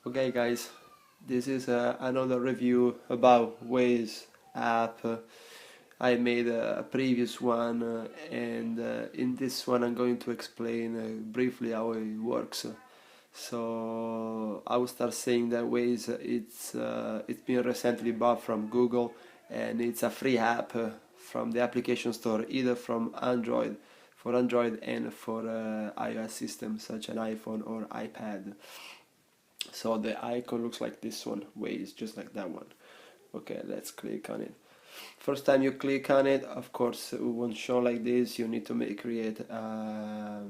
Okay guys, this is another review about Waze app. I made a previous one and in this one I'm going to explain briefly how it works. So I will start saying that Waze it's been recently bought from Google and it's a free app from the application store, either from Android for Android and for iOS systems such an iPhone or iPad. So the icon looks like this one, Waze, just like that one. Okay, let's click on it. First time you click on it, of course, it won't show like this. You need to create a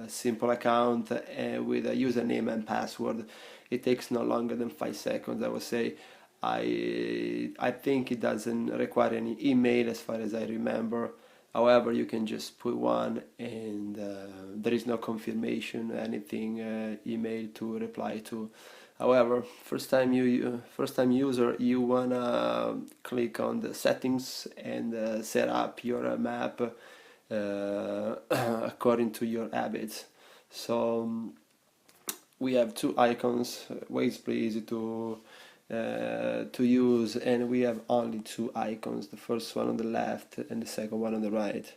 simple account with a username and password. It takes no longer than 5 seconds, I would say. I think it doesn't require any email as far as I remember. However, you can just put one and there is no confirmation, anything, email to reply to. However, first time user, you wanna click on the settings and set up your map according to your habits. So we have two icons, Waze pretty easy to use, and we have only two icons, the first one on the left and the second one on the right.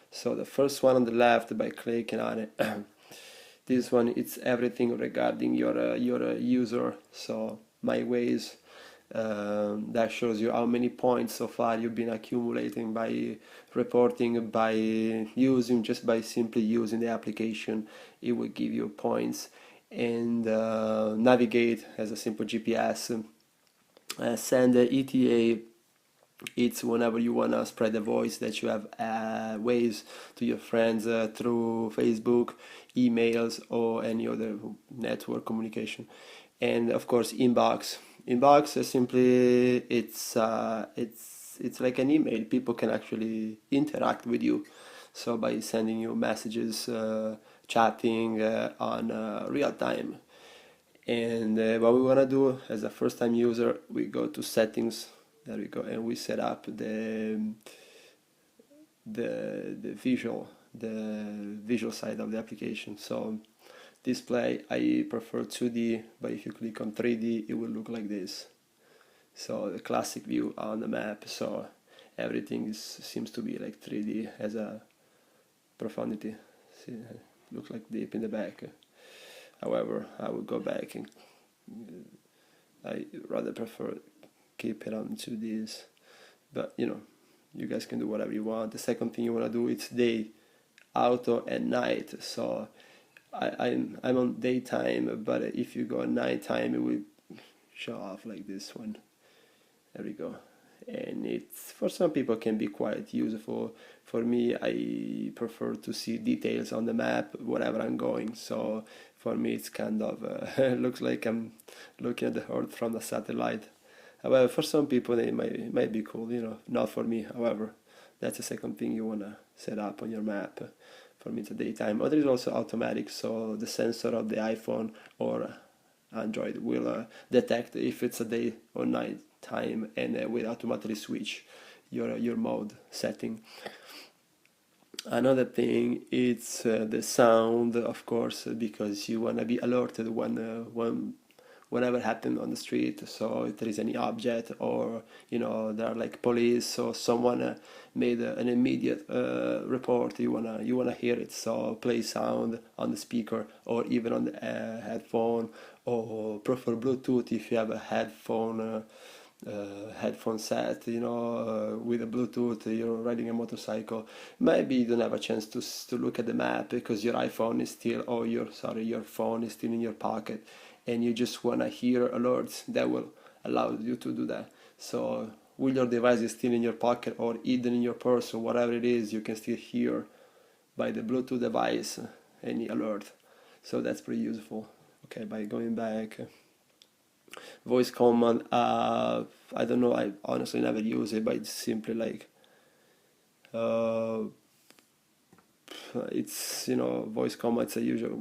So the first one on the left, by clicking on it, this one, it's everything regarding your user. So my Waze, that shows you how many points so far you've been accumulating by reporting, by using, just by simply using the application. It will give you points. And navigate as a simple GPS. Send the ETA, it's whenever you want to spread the voice that you have Waze to your friends through Facebook, emails, or any other network communication. And of course, inbox is simply, it's like an email. People can actually interact with you, so by sending you messages, chatting on real time. And what we want to do as a first time user, we go to settings, there we go, and we set up the visual side of the application. So display, I prefer 2D, but if you click on 3D it will look like this. So the classic view on the map, so everything seems to be like 3D, has a profundity. See, looks like deep in the back. However, I would go back and I rather prefer keep it on 2Ds. But you guys can do whatever you want. The second thing you want to do, it's day, auto, and night. So I'm on daytime, but if you go nighttime, it will show off like this one. There we go. And it's, for some people, can be quite useful. For me, I prefer to see details on the map wherever I'm going. So for me, it's kind of looks like I'm looking at the Earth from the satellite. However, for some people, they might be cool. Not for me. However, that's the second thing you wanna set up on your map. For me, it's a daytime. Or there is also automatic, so the sensor of the iPhone or Android will detect if it's a day or night time, and will automatically switch your mode setting. Another thing, it's the sound, of course, because you want to be alerted when whatever happened on the street. So if there is any object, or there are like police or someone made an immediate report, you wanna hear it. So play sound on the speaker or even on the headphone, or prefer Bluetooth if you have a headphone set, with a Bluetooth. You're riding a motorcycle, maybe you don't have a chance to look at the map because your iPhone is still, or your phone is still in your pocket, and you just want to hear alerts that will allow you to do that. So when your device is still in your pocket or hidden in your purse or whatever it is, you can still hear by the Bluetooth device any alert. So that's pretty useful. Okay, by going back, voice command, I don't know, I honestly never use it, but it's simply like uh, it's voice command. It's a usual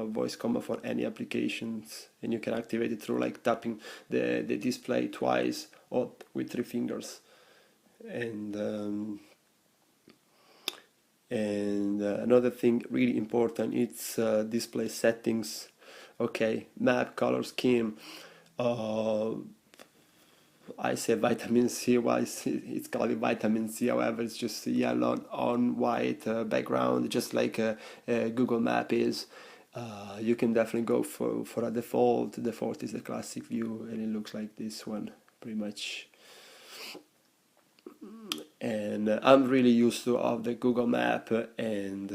voice command for any applications, and you can activate it through like tapping the display twice or with 3 fingers. And another thing really important, it's display settings. Okay, map color scheme. Uh, I say vitamin C. Why it's called vitamin C? However, it's just yellow on white background, just like Google Map is. You can definitely go for a default. Default is the classic view, and it looks like this one, pretty much. And I'm really used to of the Google Map, and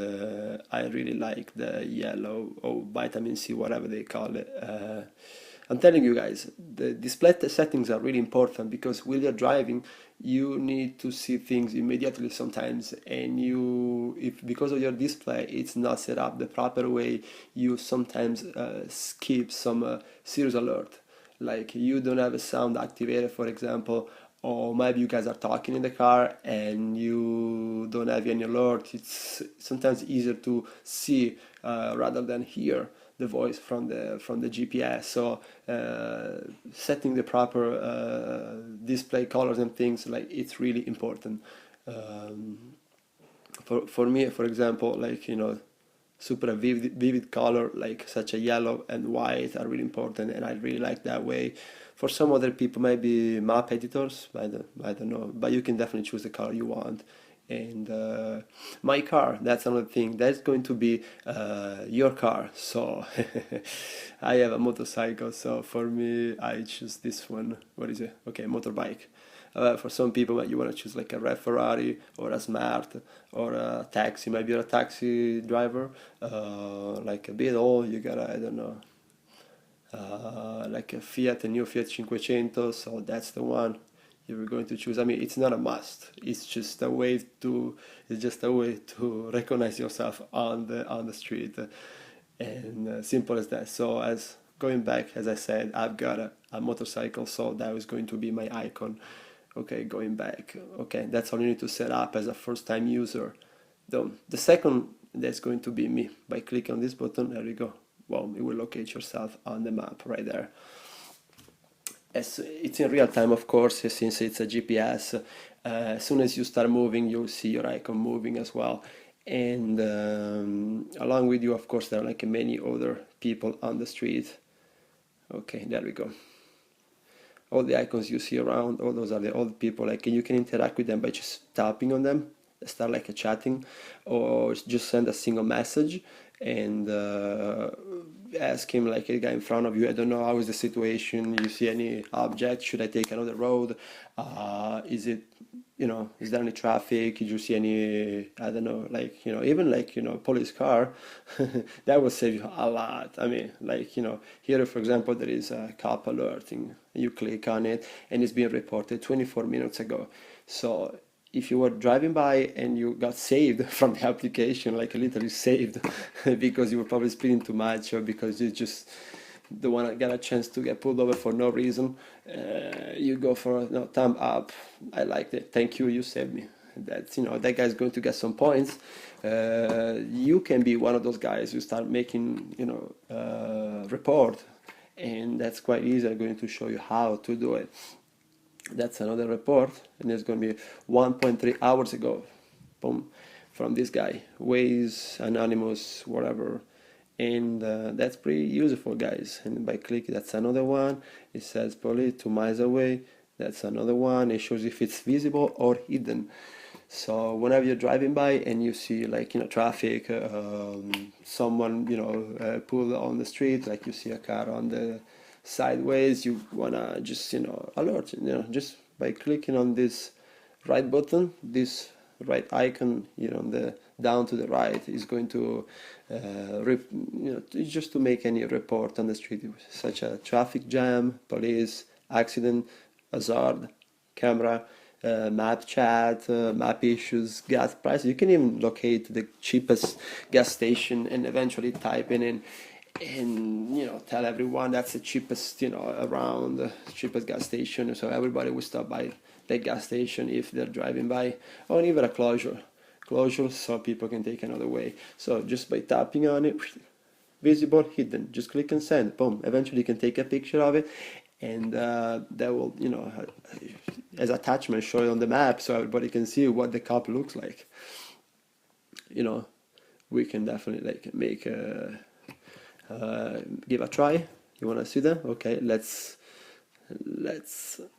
I really like the yellow or vitamin C, whatever they call it. I'm telling you guys, the display settings are really important because while you're driving, you need to see things immediately sometimes, and if because of your display it's not set up the proper way, you sometimes skip some serious alert, like you don't have a sound activated, for example, or maybe you guys are talking in the car and you don't have any alert. It's sometimes easier to see rather than hear the voice from the GPS. So setting the proper display colors and things, like it's really important. Um, for me, for example, like super vivid color like such a yellow and white are really important, and I really like that way. For some other people, maybe map editors, I don't know, but you can definitely choose the color you want. And my car, that's another thing, that's going to be your car. So I have a motorcycle, so for me I choose this one. What is it? Okay, motorbike. For some people, you want to choose like a red Ferrari or a Smart or a taxi. Maybe you're a taxi driver, like a bit old. You got I don't know, like a new Fiat 500. So that's the one you're going to choose. I mean, it's not a must. It's just a way to recognize yourself on the street, and simple as that. So as going back, as I said, I've got a motorcycle, so that was going to be my icon. Okay, going back. Okay, that's all you need to set up as a first-time user. The second, that's going to be me. By clicking on this button, there you go. Well, it will locate yourself on the map right there. As it's in real time, of course, since it's a GPS. As soon as you start moving, you'll see your icon moving as well. And along with you, of course, there are like many other people on the street. Okay, there we go. All the icons you see around, all those are the old people. Like you can interact with them by just tapping on them, start like a chatting, or just send a single message and ask him, like a guy in front of you, I don't know, how is the situation? You see any object? Should I take another road? Is it, is there any traffic? Did you see any, I don't know, like, even like, police car, that will save you a lot. I mean, like, here, for example, there is a cop alerting. You click on it and it's being reported 24 minutes ago. So if you were driving by and you got saved from the application, like literally saved, because you were probably speeding too much or because you just don't want to get a chance to get pulled over for no reason, you go for a thumb up. I liked it. Thank you. You saved me. That's that guy's going to get some points. You can be one of those guys who start making report, and that's quite easy. I'm going to show you how to do it. That's another report, and it's going to be 1.3 hours ago. Boom, from this guy, Waze, Anonymous, whatever. And that's pretty useful, guys. And by clicking, that's another one. It says police 2 miles away. That's another one. It shows if it's visible or hidden. So whenever you're driving by and you see like traffic, someone pulled on the street, like you see a car on the sideways, you wanna just alert, just by clicking on this right button, this right icon here on the down to the right is going to just to make any report on the street, such a traffic jam, police, accident, hazard, camera, map chat, map issues, gas prices. You can even locate the cheapest gas station and eventually type in and tell everyone that's the cheapest around, the cheapest gas station, so everybody will stop by the gas station if they're driving by, or even a closure so people can take another way. So just by tapping on it, visible, hidden, just click and send, boom. Eventually you can take a picture of it, and that will as attachment show it on the map so everybody can see what the cop looks like. We can definitely like make give a try. You want to see that? Okay,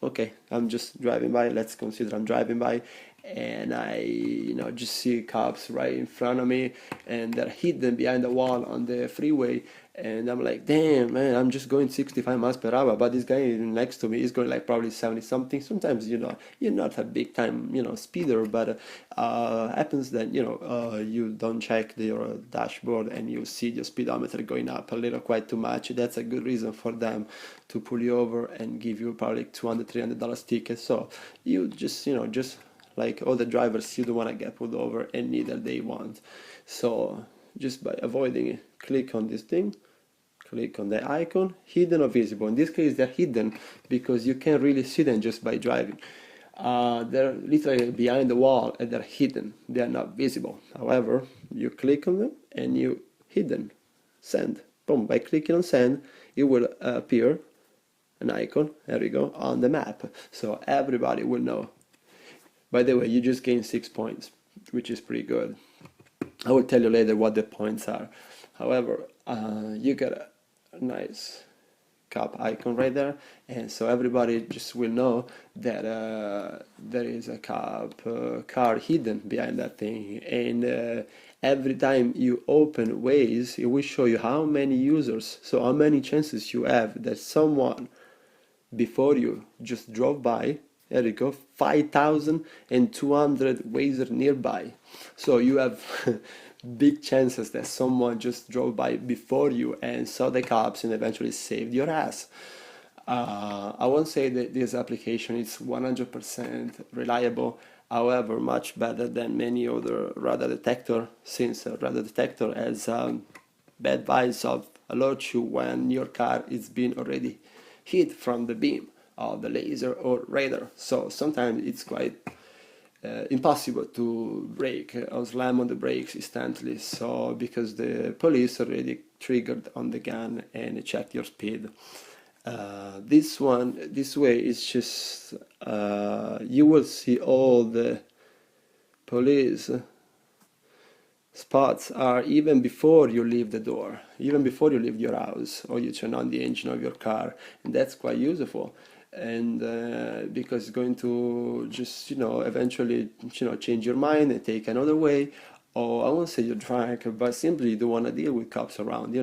okay, I'm just driving by. Let's consider I'm driving by, and I, just see cops right in front of me, and they're hidden behind the wall on the freeway. And I'm like, damn, man, I'm just going 65 miles per hour, but this guy next to me is going like probably 70 something. Sometimes, you're not a big time, speeder, but happens that, you don't check your dashboard and you see your speedometer going up a little quite too much. That's a good reason for them to pull you over and give you probably $200, $300 ticket. So you just like all the drivers, you don't want to get pulled over, and neither they want. So just by avoiding it, click on this thing, click on the icon, hidden or visible. In this case, they're hidden because you can't really see them just by driving. They're literally behind the wall and they're hidden. They are not visible. However, you click on them and you hidden. Send. Boom. By clicking on send, it will appear an icon, there we go, on the map. So everybody will know. By the way, you just gained 6 points, which is pretty good. I will tell you later what the points are. However, you get a nice cop icon right there, and so everybody just will know that there is a cop car hidden behind that thing. And every time you open Waze, it will show you how many users, so how many chances you have that someone before you just drove by. There you go, 5,200 Wazer nearby. So you have big chances that someone just drove by before you and saw the cops and eventually saved your ass. I won't say that this application is 100% reliable, however, much better than many other radar detector, since radar detector has bad vibes of alert you when your car is being already hit from the beam of the laser or radar. So sometimes it's quite impossible to brake or slam on the brakes instantly, so because the police already triggered on the gun and checked your speed. This way is just you will see all the police spots are even before you leave the door, even before you leave your house or you turn on the engine of your car, and that's quite useful. And because it's going to just eventually change your mind and take another way, or I won't say you're drunk, but simply you don't want to deal with cops around.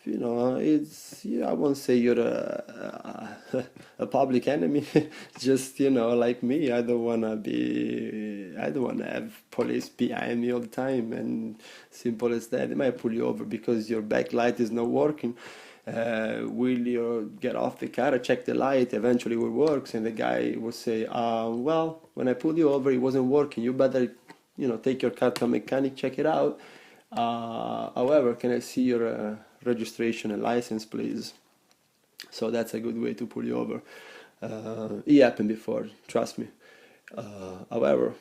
It's, I won't say you're a public enemy. Just like me, I don't want to have police behind me all the time. And simple as that, they might pull you over because your back light is not working. Will you get off the car, check the light, eventually it works, and the guy will say, well, when I pulled you over it wasn't working, you better take your car to a mechanic, check it out. However, can I see your registration and license, please? So that's a good way to pull you over. It happened before, trust me. However,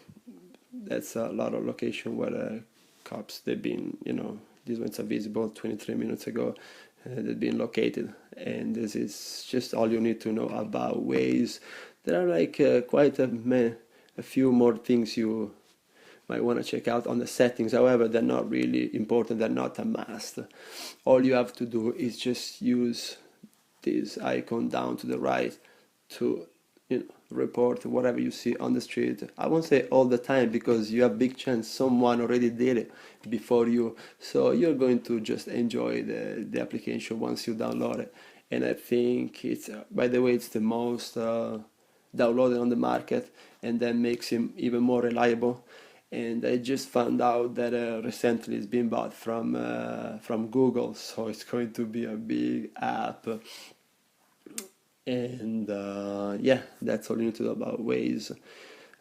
that's a lot of location where cops, they've been, these ones are visible 23 minutes ago. They've been located, and this is just all you need to know about Waze. There are like quite a few more things you might want to check out on the settings. However, they're not really important, they're not a must. All you have to do is just use this icon down to the right to report whatever you see on the street. I won't say all the time because you have big chance someone already did it before you, so you're going to just enjoy the application once you download it. And I think it's by the way, it's the most downloaded on the market, and that makes him even more reliable. And I just found out that recently it's been bought from Google, so it's going to be a big app. And yeah, that's all you need to know about Waze.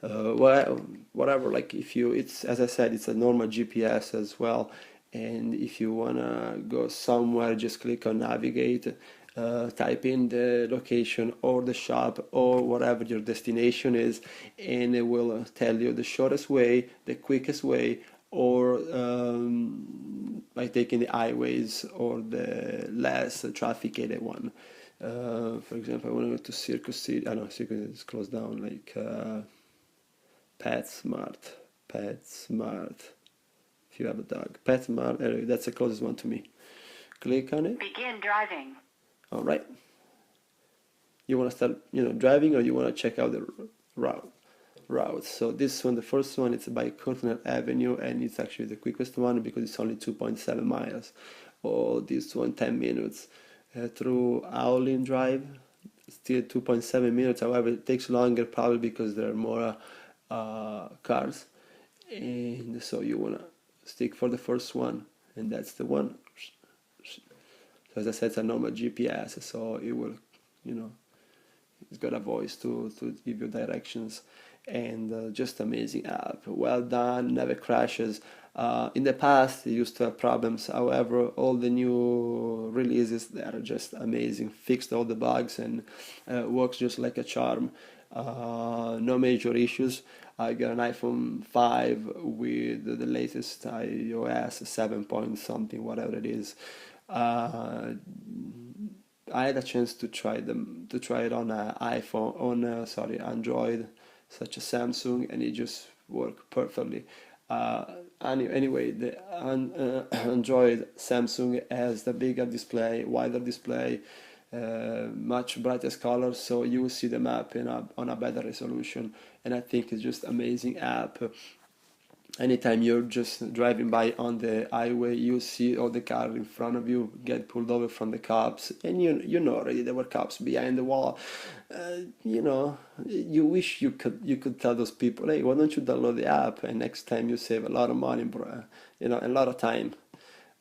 Well, whatever, like if you, it's, as I said, it's a normal GPS as well, and if you wanna go somewhere, just click on navigate, type in the location or the shop or whatever your destination is, and it will tell you the shortest way, the quickest way, or by taking the highways or the less trafficked one. For example, I want to go to Circus City. I know Circus is closed down. Like PetSmart. If you have a dog, PetSmart. Anyway, that's the closest one to me. Click on it. Begin driving. All right. You want to start, driving, or you want to check out the route. So this one, the first one, it's by Continental Avenue, and it's actually the quickest one because it's only 2.7 miles. Or this one, 10 minutes. Through Howling Drive, still 2.7 minutes. However, it takes longer probably because there are more cars. And so you want to stick for the first one, and that's the one. So as I said, it's a normal GPS, so it will, it's got a voice to give you directions, and just amazing app. Well done, never crashes. In the past, it used to have problems. However, all the new releases, they are just amazing. Fixed all the bugs and works just like a charm. No major issues. I got an iPhone 5 with the latest iOS 7 point something, whatever it is. I had a chance to try it on iPhone, Android, such as Samsung, and it just worked perfectly. Anyway, the Android Samsung has the bigger display, wider display, much brighter colors, so you will see the map on a better resolution, and I think it's just amazing app. Anytime you're just driving by on the highway, you see all the cars in front of you get pulled over from the cops, and you know already there were cops behind the wall. You wish you could tell those people, hey, why don't you download the app, and next time you save a lot of money, a lot of time.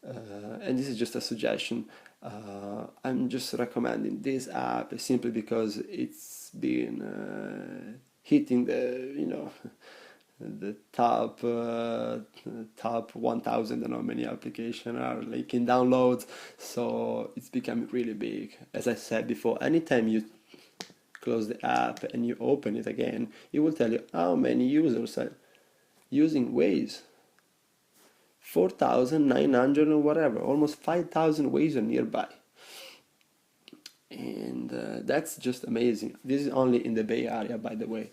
And this is just a suggestion. I'm just recommending this app simply because it's been hitting the top 1000. I know many applications are like in downloads, so it's becoming really big. As I said before, anytime you close the app and you open it again, it will tell you how many users are using Waze. 4,900 or whatever, almost 5,000 Waze are nearby. And that's just amazing. This is only in the Bay Area, by the way.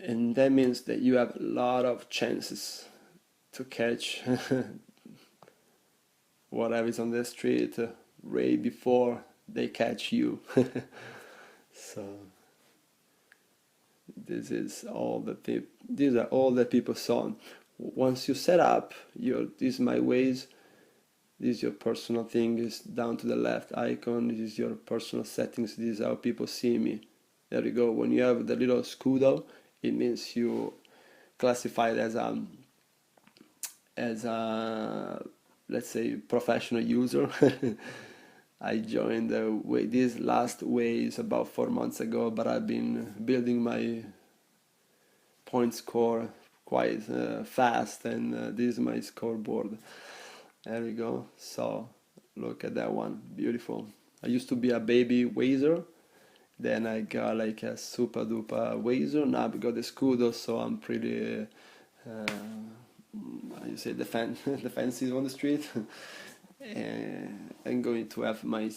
And that means that you have a lot of chances to catch whatever is on the street way before they catch you. So these are all the people saw. Once you set up this is my Waze, this is your personal thing, is down to the left icon, this is your personal settings, this is how people see me. There we go. When you have the little scudo, it means you classified as a let's say professional user. I joined this last Waze about 4 months ago, but I've been building my point score quite fast, and this is my scoreboard. There we go. So look at that one, beautiful. I used to be a baby Wazer, then I got like a super duper Wazer. Now I got the Scudo, so I'm pretty how you say defensive on the street. And I'm going to have my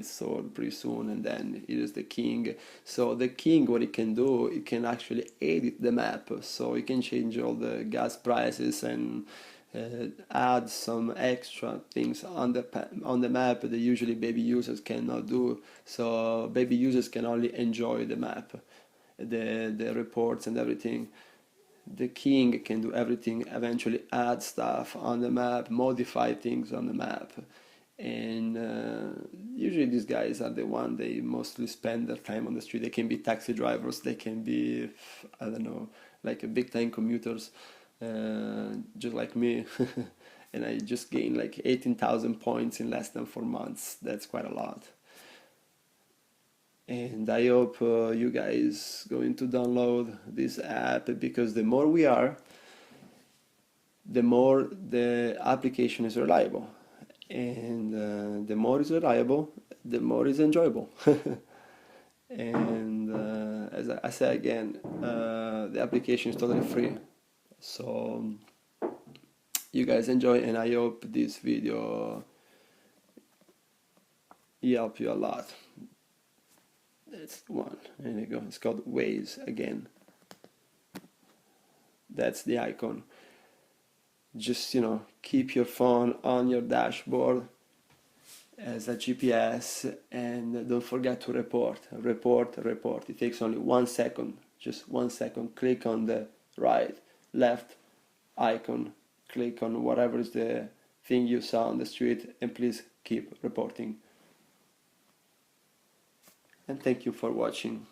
sword pretty soon, and then it is the king. So the king, what it can do, it can actually edit the map, so it can change all the gas prices and add some extra things on the map that usually baby users cannot do. So baby users can only enjoy the map, the reports and everything. The king can do everything, eventually add stuff on the map, modify things on the map. And usually these guys are the one they mostly spend their time on the street. They can be taxi drivers, they can be, I don't know, like a big time commuters, just like me. And I just gained like 18,000 points in less than 4 months. That's quite a lot. And I hope you guys going to download this app, because the more we are, the more the application is reliable, and the more it's reliable, the more it's enjoyable. And as I say again, the application is totally free, so you guys enjoy, and I hope this video help you a lot. That's the one. There you go. It's called Waze again. That's the icon. just keep your phone on your dashboard as a GPS, and don't forget to report. It takes only 1 second, just 1 second. Click on the right, left icon, click on whatever is the thing you saw on the street, and please keep reporting. And thank you for watching.